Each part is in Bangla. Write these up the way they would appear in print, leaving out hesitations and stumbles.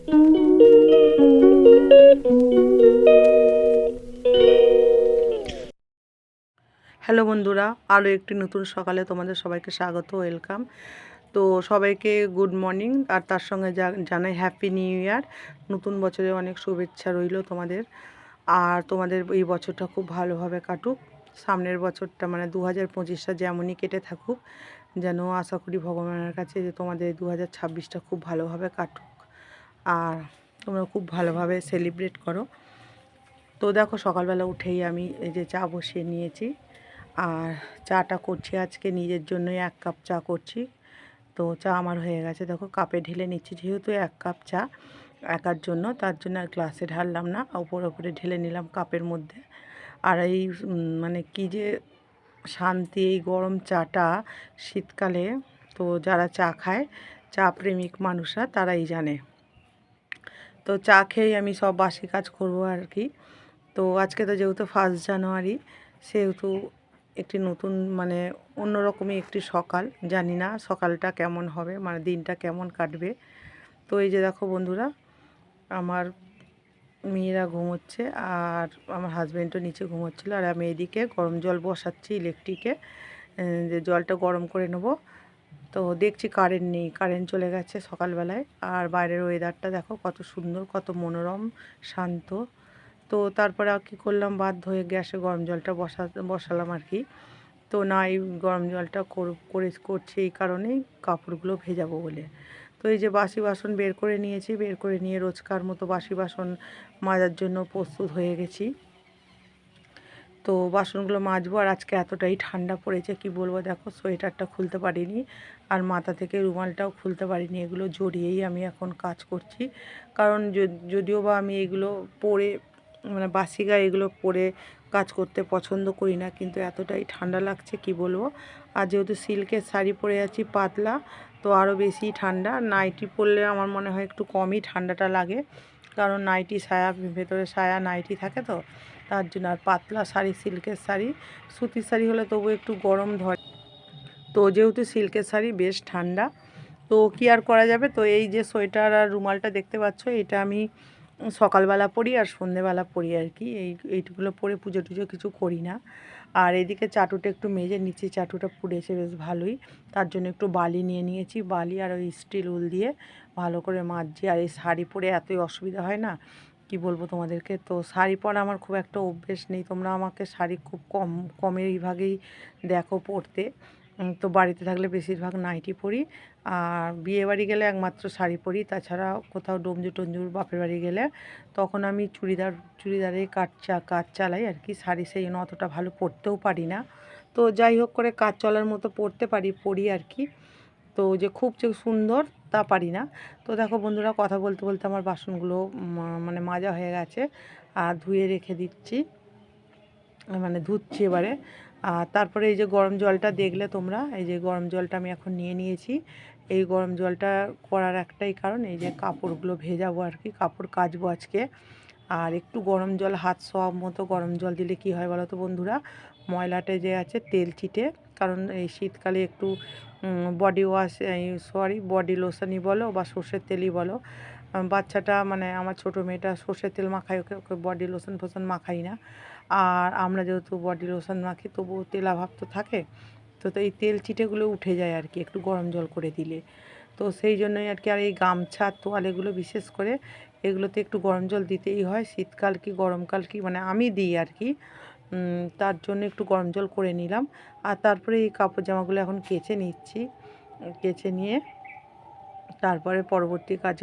হ্যালো বন্ধুরা, আরও একটি নতুন সকালে তোমাদের সবাইকে স্বাগত, ওয়েলকাম। তো সবাইকে গুড মর্নিং, আর তার সঙ্গে জানাই হ্যাপি নিউ ইয়ার। নতুন বছরে অনেক শুভেচ্ছা রইল তোমাদের। আর তোমাদের এই বছরটা খুব ভালোভাবে কাটুক। সামনের বছরটা মানে 2025টা যেমনই কেটে থাকুক, যেন আশা করি ভগবানের কাছে যে তোমাদের 2026টা খুব ভালোভাবে কাটুক আর তোমরা খুব ভালোভাবে সেলিব্রেট করো। তো দেখো, সকালবেলা উঠেই আমি এই যে চা বসিয়ে নিয়েছি, আর চাটা করছি আজকে নিজের জন্যই 1 কাপ চা করছি। তো চা আমার হয়ে গেছে, দেখো কাপে ঢেলে নিচ্ছি, যেহেতু 1 কাপ চা একার জন্য, তার জন্য আর গ্লাসে ঢাললাম না, উপরে ঢেলে নিলাম কাপের মধ্যে। আর এই মানে কি যে শান্তি এই গরম চাটা শীতকালে। তো যারা চা খায়, চা প্রেমিক মানুষরা তারাই জানে। তো চা খেয়েই আমি সব বাসি কাজ করবো আর কি। তো আজকে তো যেহেতু 1 জানুয়ারি, সেহেতু একটি নতুন মানে অন্যরকমই একটি সকাল। জানি না সকালটা কেমন হবে, মানে দিনটা কেমন কাটবে। তো এই যে দেখো বন্ধুরা, আমার মেয়েরা ঘুমোচ্ছে আর আমার হাজব্যান্ডও নিচে ঘুমোচ্ছিলো, আর আমি এদিকে গরম জল বসাচ্ছি ইলেকট্রিকে, যে জলটা গরম করে নেব। তো দেখছি কারেন্ট নেই, কারেন্ট চলে গেছে সকালবেলায়। আর বাইরের ওয়েদারটা দেখো কত সুন্দর, কত মনোরম, শান্ত। তো তারপরে আর কী করলাম, বাধ্য হয়ে গ্যাসে গরম জলটা বসালাম আর কি। তো না, এই গরম জলটা করছি এই কারণেই, কাপড়গুলো ভেজাবো বলে। তো এই যে বাসি বাসন বের করে নিয়েছি, বের করে নিয়ে রোজকার মতো বাসি বাসন মাজার জন্য প্রস্তুত হয়ে গেছি। তো বাসনগুলো মাজবো। আর আজকে এতটাই ঠান্ডা পড়েছে কি বলবো, দেখো সোয়েটারটা খুলতে পারিনি, আর মাথা থেকে রুমালটাও খুলতে পারিনি, এগুলো জড়িয়েই আমি এখন কাজ করছি। কারণ যদিও বা আমি এগুলো পরে মানে বাসি গায়ে এগুলো পরে কাজ করতে পছন্দ করি না, কিন্তু এতটাই ঠান্ডা লাগছে কি বলবো। আর যেহেতু সিল্কের শাড়ি পরে আছি পাতলা, তো আরও বেশি ঠান্ডা। নাইটি পরলে আমার মনে হয় একটু কমই ঠান্ডাটা লাগে, কারণ নাইটি সায়া, ভেতরে সায়া নাইটি থাকে, তো তার জন্য। আর পাতলা শাড়ি, সিল্কের শাড়ি, সুতির শাড়ি হলে তবু একটু গরম ধরে, তো যেহেতু সিল্কের শাড়ি বেশ ঠান্ডা, তো কী আর করা যাবে। তো এই যে সোয়েটার আর রুমালটা দেখতে পাচ্ছ, এটা আমি সকালবেলা পরি আর সন্ধেবেলা পরি আর কি। এইটুকুলো পরে পুজো টুজো কিছু করি না। আর এদিকে চাটুটা একটু মেজে নিচ্ছি, চাটুটা পুড়েছে বেশ ভালোই, তার জন্য একটু বালি নিয়ে নিয়েছি, বালি আর ওই স্টিল উল দিয়ে ভালো করে মাজছি। আর এই শাড়ি পরে এতই অসুবিধা হয় না, কি বলবো তোমাদেরকে। তো শাড়ি পরা আমার খুব একটা অভ্যেস নেই, তোমরা আমাকে শাড়ি খুব কমের ভাগেই দেখো পরতে। তো বাড়িতে থাকলে বেশিরভাগ নাইটি পরি, আর বিয়েবাড়ি গেলে একমাত্র শাড়ি পরি। তাছাড়া কোথাও ডোমজু টঞ্জুর বাপের বাড়ি গেলে তখন আমি চুড়িদারেই কাজ চালাই আর কি। শাড়ি সেই জন্য অতটা ভালো পরতেও পারি না। তো যাই হোক করে কাজ চলার মতো পরি আর কি। তো যে খুব যে সুন্দর তা পারি না। তো দেখো বন্ধুরা, কথা বলতে বলতে আমার বাসনগুলো মানে মাজা হয়ে গেছে, আর ধুয়ে রেখে দিচ্ছি, মানে ধুচ্ছি এবারে। আর তারপরে এই যে গরম জলটা দেখলে তোমরা, এই যে গরম জলটা আমি এখন নিয়ে নিয়েছি। এই গরম জলটা করার একটাই কারণ, এই যে কাপড়গুলো ভেজাবো আর কি, কাপড় কাচবো আজকে। আর একটু গরম জল, হাত সব মতো গরম জল দিলে কি হয় বলো তো বন্ধুরা, ময়লাটা যে আছে তেল চিটে। কারণ এই শীতকালে একটু বডি ওয়াশ, বডি লোশনই বলো বা সর্ষের তেলই বলো, বাচ্চাটা মানে আমার ছোটো মেয়েটা সর্ষের তেল মাখাই, ওকে বডি লোশন ফোশন মাখাই না। আর আমরা যেহেতু বডি লোশন মাখি, তবুও তেলাভাব তো থাকে। তো এই তেল চিটেগুলো উঠে যায় আর কি একটু গরম জল করে দিলে। তো সেই জন্যই আর কি। আর এই গামছা, তোয়াল, এগুলো বিশেষ করে এগুলোতে একটু গরম জল দিতেই হয়, শীতকাল কি গরমকাল কি, মানে আমি দিই আর কি। তার জন্য একটু গরম জল করে নিলাম। আর তারপরে এই কাপড় জামাগুলো এখন কেচে নিচ্ছি, কেচে নিয়ে তারপরে পরবর্তী কাজ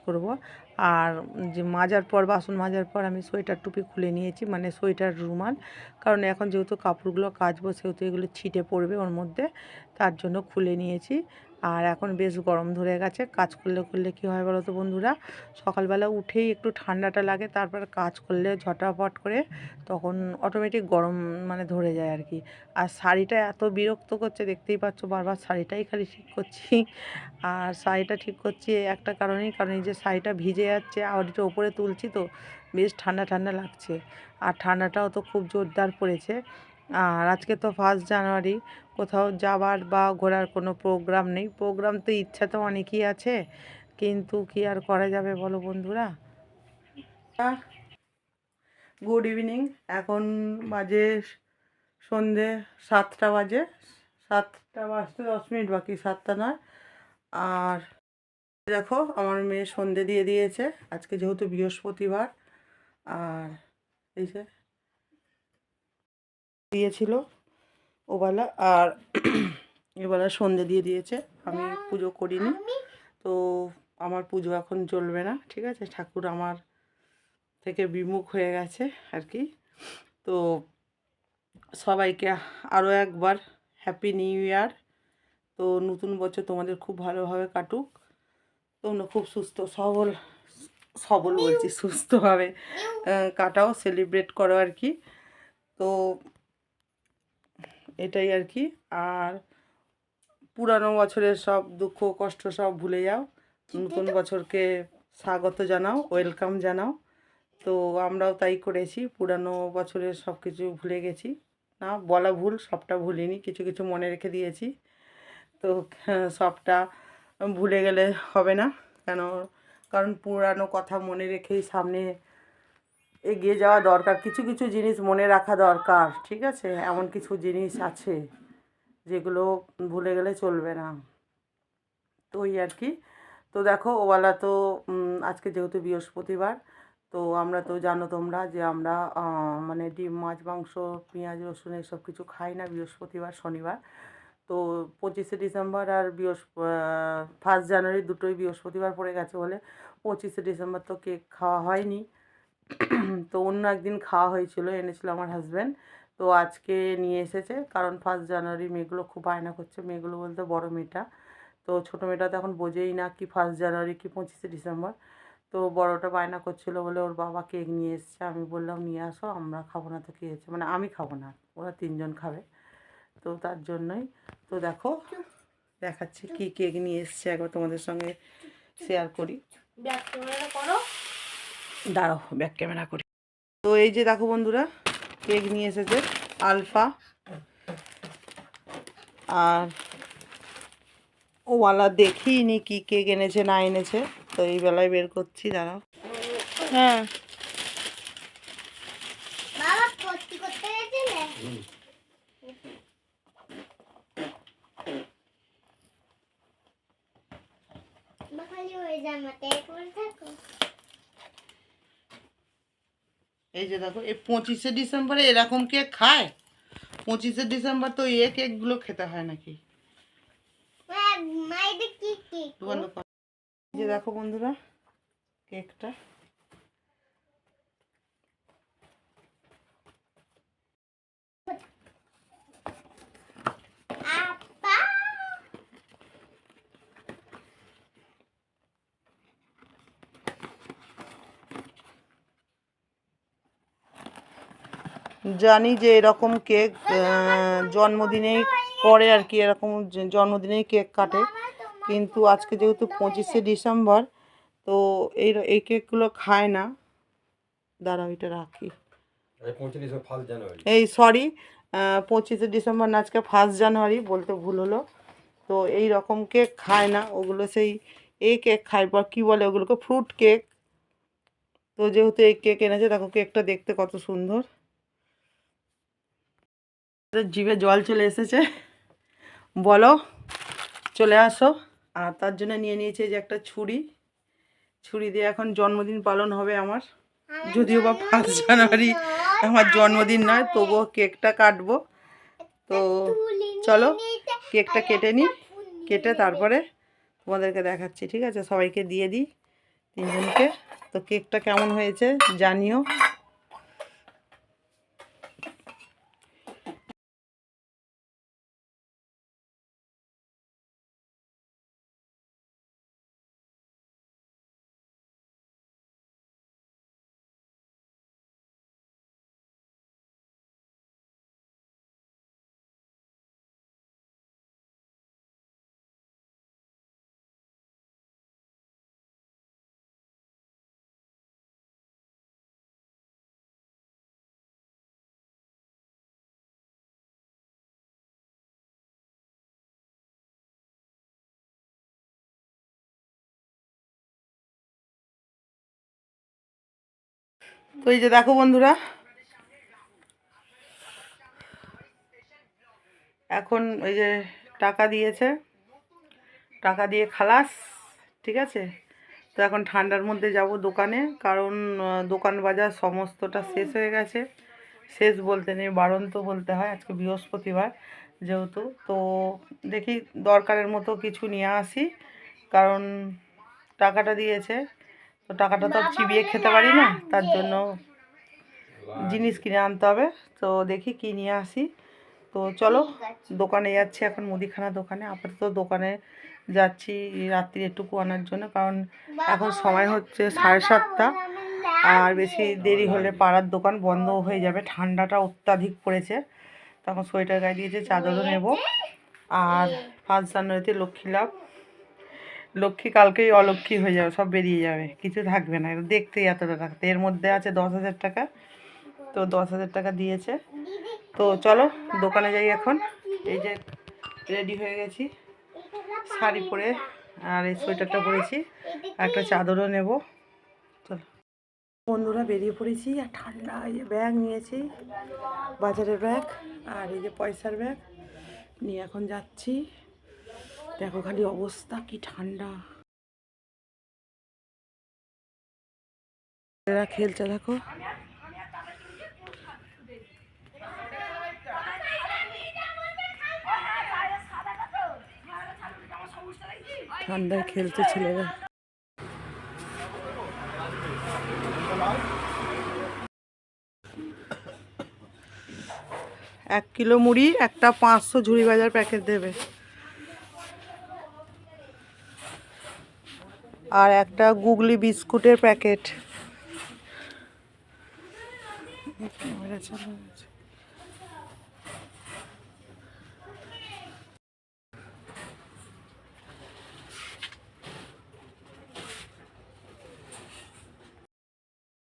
করব। আর যে মাজার পর, বাসন মাজার পর আমি সোয়েটার টুপি খুলে নিয়েছি, মানে সোয়েটার রুমাল, কারণ এখন যেহেতু কাপড়গুলো কাচবো সেহেতু এগুলো ছিটে পড়বে ওর মধ্যে, তার জন্য খুলে নিয়েছি। আর এখন বেশ গরম ধরে গেছে, কাজ করলে কী হয় বলো তো বন্ধুরা, সকালবেলা উঠেই একটু ঠান্ডাটা লাগে, তারপর কাজ করলে ঝটাপট করে তখন অটোমেটিক গরম মানে ধরে যায় আর কি। আর শাড়িটা এত বিরক্ত করছে, দেখতেই পাচ্ছ, বারবার শাড়িটাই খালি ঠিক করছি। আর শাড়িটা ঠিক করছি একটা কারণেই, কারণ এই যে শাড়িটা ভিজে যাচ্ছে, আউরিটা ওপরে তুলছি, তো বেশ ঠান্ডা ঠান্ডা লাগছে। আর ঠান্ডাটাও তো খুব জোরদার পড়েছে। আর আজকে তো 1 জানুয়ারি, কোথাও যাবার বা ঘোরার কোনো প্রোগ্রাম নেই। প্রোগ্রাম তো ইচ্ছা তো অনেকই আছে, কিন্তু কি আর করা যাবে বলো বন্ধুরা। গুড ইভিনিং, এখন বাজে সন্ধে 7টা বাজে, 7টা বাজতে 10 মিনিট বাকি, 7টা নয়। আর দেখো আমার মেয়ে সন্ধে দিয়ে দিয়েছে, আজকে যেহেতু বৃহস্পতিবার। আর এই যে দিয়েছিল ওবেলা, আর এবেলা সন্ধে দিয়ে দিয়েছে। আমি পুজো করিনি, তো আমার পুজো এখন চলবে না, ঠিক আছে। ঠাকুর আমার থেকে বিমুখ হয়ে গেছে আর কি। তো সবাইকে আরও একবার হ্যাপি নিউ ইয়ার। তো নতুন বছর তোমাদের খুব ভালোভাবে কাটুক, তোমরা খুব সুস্থ সবল বলছি, সুস্থভাবে কাটাও, সেলিব্রেট করো আর কি। তো এটাই আর কি। আর পুরানো বছরের সব দুঃখ কষ্ট সব ভুলে যাও, নতুন বছরকে স্বাগত জানাও, ওয়েলকাম জানাও। তো আমরাও তাই করেছি, পুরানো বছরের সব কিছু ভুলে গেছি। না বলা ভুল, সবটা ভুলিনি, কিছু কিছু মনে রেখে দিয়েছি। তো সবটা ভুলে গেলে হবে না, কারণ পুরানো কথা মনে রেখেই সামনে এগিয়ে যাওয়া দরকার। কিছু কিছু জিনিস মনে রাখা দরকার, ঠিক আছে। এমন কিছু জিনিস আছে যেগুলো ভুলে গেলে চলবে না। তো ওই আর কি। তো দেখো ওবেলা তো আজকে যেহেতু বৃহস্পতিবার, তো আমরা তো জানো তোমরা যে আমরা মানে ডিম মাছ মাংস পেঁয়াজ রসুন এসব কিছু খাই না বৃহস্পতিবার শনিবার। তো 25শে ডিসেম্বর আর 1 জানুয়ারি দুটোই বৃহস্পতিবার পড়ে গেছে বলে 25শে ডিসেম্বর তো কেক খাওয়া হয়নি। তো অন্য একদিন খাওয়া হয়েছিল, এনেছিল আমার হাজব্যান্ড। তো আজকে নিয়ে এসেছে, কারণ 1 জানুয়ারি মেয়েগুলো খুব বায়না করছে, মেয়েগুলো বলতে বড় মেয়েটা। তো ছোটো মেয়েটা তো এখন বোঝেই না কি 1 জানুয়ারি কি 25শে ডিসেম্বর। তো বড়টা বায়না করছিল বলে ওর বাবা কেক নিয়ে এসছে। আমি বললাম নিয়ে আসো, আমরা খাবো না তো কী হয়েছে, মানে আমি খাবো না, ওরা 3জন খাবে। তো তার জন্যই। তো দেখো দেখাচ্ছি কি কেক নিয়ে এসছে, একবার তোমাদের সঙ্গে শেয়ার করি। ব্যাক ক্যামেরা করো, দাঁড়াও ব্যাক ক্যামেরা করি। তো এই যে দেখো বন্ধুরা, কেক নিয়ে এসেছে আলফা। আর ওওয়ালা দেখিনি কি কেক এনেছে না এনেছে, তো এই বেলায় বের করছি, দাঁড়াও। হ্যাঁ এই যে দেখো, এই 25শে ডিসেম্বরে এরকম কেক খায়? 25শে ডিসেম্বর তো এই কেকগুলো খেতে হয় নাকি? এই যে দেখো বন্ধুরা কেকটা, জানি যে এরকম কেক জন্মদিনেই করে আর কি, এরকম জন্মদিনেই কেক কাটে। কিন্তু আজকে যেহেতু 25শে ডিসেম্বর, তো এই কেকগুলো খায় না। দাঁড়াও এটা রাখি, এই সরি 25শে ডিসেম্বর না, আজকে 1 জানুয়ারি, বলতে ভুল হলো। তো এই রকম কেক খায় না, ওগুলো সেই এই কেক খায়, বা কী বলে ওগুলোকে, ফ্রুট কেক। তো যেহেতু এই কেক এনেছে, দেখো কেকটা দেখতে কত সুন্দর, জিভে জল চলে এসেছে, বলো চলে আসো। আর তার জন্য নিয়ে নিয়েছে যে একটা ছুরি দিয়ে এখন জন্মদিন পালন হবে আমার। যদিও বা 1 জানুয়ারি আমার জন্মদিন নয়, তবুও কেকটা কাটবো। তো চলো কেকটা কেটে নিই, কেটে তারপরে তোমাদেরকে দেখাচ্ছি, ঠিক আছে। সবাইকে দিয়ে দিই, 3জনকে। তো কেকটা কেমন হয়েছে জানিও। তো এই যে দেখো বন্ধুরা, এখন ওই যে টাকা দিয়েছে, টাকা দিয়ে খালাস, ঠিক আছে। তো এখন ঠান্ডার মধ্যে যাব দোকানে, কারণ দোকান বাজার সমস্তটা শেষ হয়ে গেছে। শেষ বলতে নেই, বারন্ত বলতে হয়, আজকে বৃহস্পতিবার যেহেতু। তো দেখি দরকারের মতো কিছু নিয়ে আসি, কারণ টাকাটা দিয়েছে, তো টাকাটা তো চিবিয়ে খেতে পারি না, তার জন্য জিনিস কিনে আনতে হবে। তো দেখি কি নিয়ে আসি। তো চলো দোকানে যাচ্ছি এখন, মুদিখানা দোকানে। আপাতত দোকানে যাচ্ছি রাত্রি একটুকু আনার জন্য, কারণ এখন সময় হচ্ছে 7:30, আর বেশি দেরি হলে পাড়ার দোকান বন্ধ হয়ে যাবে। ঠান্ডাটা অত্যাধিক পড়েছে, তখন সোয়েটার গায়ে দিয়েছে, চাদরও নেব। আর 1 জানুয়ারিতে লক্ষ্মী লাভ, লক্ষ্মী কালকেই অলক্ষ্মী হয়ে যাবে, সব বেরিয়ে যাবে, কিছু থাকবে না। দেখতেই এতটা থাকতে, এর মধ্যে আছে 10,000 টাকা। তো 10,000 টাকা দিয়েছে। তো চলো দোকানে যাই এখন। এই যে রেডি হয়ে গেছি, শাড়ি পরে, আর এই সোয়েটারটা পরেছি, একটা চাদরও নেব। চলো বন্ধুরা, বেরিয়ে পড়েছি। আর ঠান্ডা, এই যে ব্যাগ নিয়েছি, বাজারের ব্যাগ, আর এই যে পয়সার ব্যাগ নিয়ে এখন যাচ্ছি। দেখো খালি অবস্থা, কি ঠান্ডা। এরা খেলছে দেখো, ঠান্ডায় খেলছে ছেলেরা। 1 কিলো মুড়ি, একটা 500 ঝুড়ি বাজার প্যাকেট দেবে, আর একটা গুগলি বিস্কুটের প্যাকেট।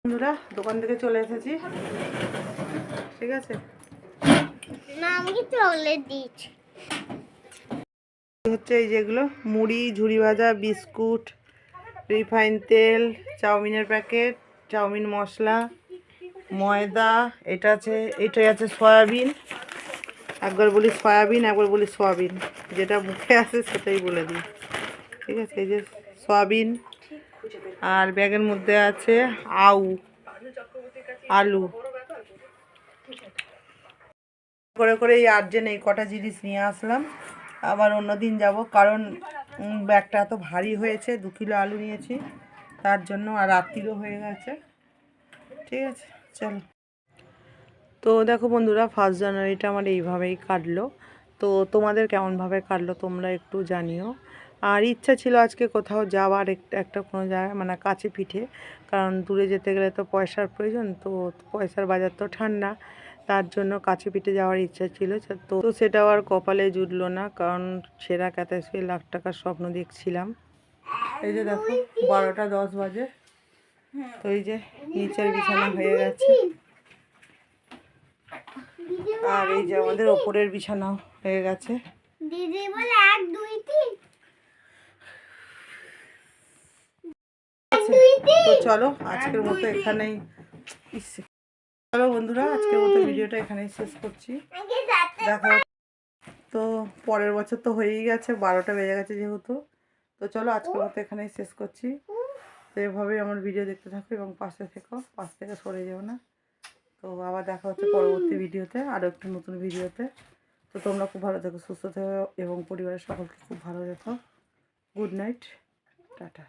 বন্ধুরা দোকান থেকে চলে এসেছি, ঠিক আছে। না, আমি চকলেট দিচ্ছি। হচ্ছে এই যেগুলো মুড়ি, ঝুড়ি ভাজা, বিস্কুট, রিফাইন তেল, চাউমিনের প্যাকেট, চাউমিন মশলা, ময়দা, এটা আছে, এটাই আছে সয়াবিন। একবার বলি সয়াবিন, একবার বলি সোয়াবিন, যেটা মুখে আসে সেটাই বলে দিই, ঠিক আছে। এই যে সয়াবিন, আর ব্যাগের মধ্যে আছে আলু করে করে। এই আর্জেন্ট এই কটা জিনিস নিয়ে আসলাম, আবার অন্য দিন যাব, কারণ ব্যাগটা এত ভারী হয়েছে। 2 কিলো আলু নিয়েছি তার জন্য, আর রাত্রিও হয়ে গেছে, ঠিক আছে। চলো, তো দেখো বন্ধুরা, 1 জানুয়ারিটা আমার এইভাবেই কাটলো। তো তোমাদের কেমনভাবে কাটলো তোমরা একটু জানিও। আর ইচ্ছা ছিল আজকে কোথাও যাওয়ার, একটা কোনো জায়গায়, মানে কাছে পিঠে, কারণ দূরে যেতে গেলে তো পয়সার প্রয়োজন। তো পয়সার বাজার তো ঠান্ডা, তার জন্য কাছে পিঠে যাওয়ার ইচ্ছা ছিল। তো সেটাও আর কপালে জুটলো না, কারণ সেরা কাতায় শুয়ে লাখ টাকার স্বপ্ন দেখছিলাম। এই যে দেখো 12টা 10 বাজে, তো এই যে নিচের বিছানা হয়ে গেছে, আর এই যে আমাদের ওপরের বিছানাও হয়ে গেছে। দিদি বলে 1 2 3। তো চলো আজকের মতো এখানেই, চলো বন্ধুরা আজকের মতো ভিডিওটা এখানেই শেষ করছি। দেখা, তো পরের বছর তো হয়েই গেছে, 12টা বেজে গেছে যেহেতু। তো চলো আজকের মতো এখানেই শেষ করছি। তো এভাবেই আমার ভিডিও দেখতে থাকো এবং পাশে থেকো, পাশ থেকে সরে যেও না। তো আবার দেখা হচ্ছে পরবর্তী ভিডিওতে, আরও একটু নতুন ভিডিওতে। তো তোমরা খুব ভালো থেকো, সুস্থ থেকো, এবং পরিবারের সকলকে খুব ভালো রেখো। Good night, tata.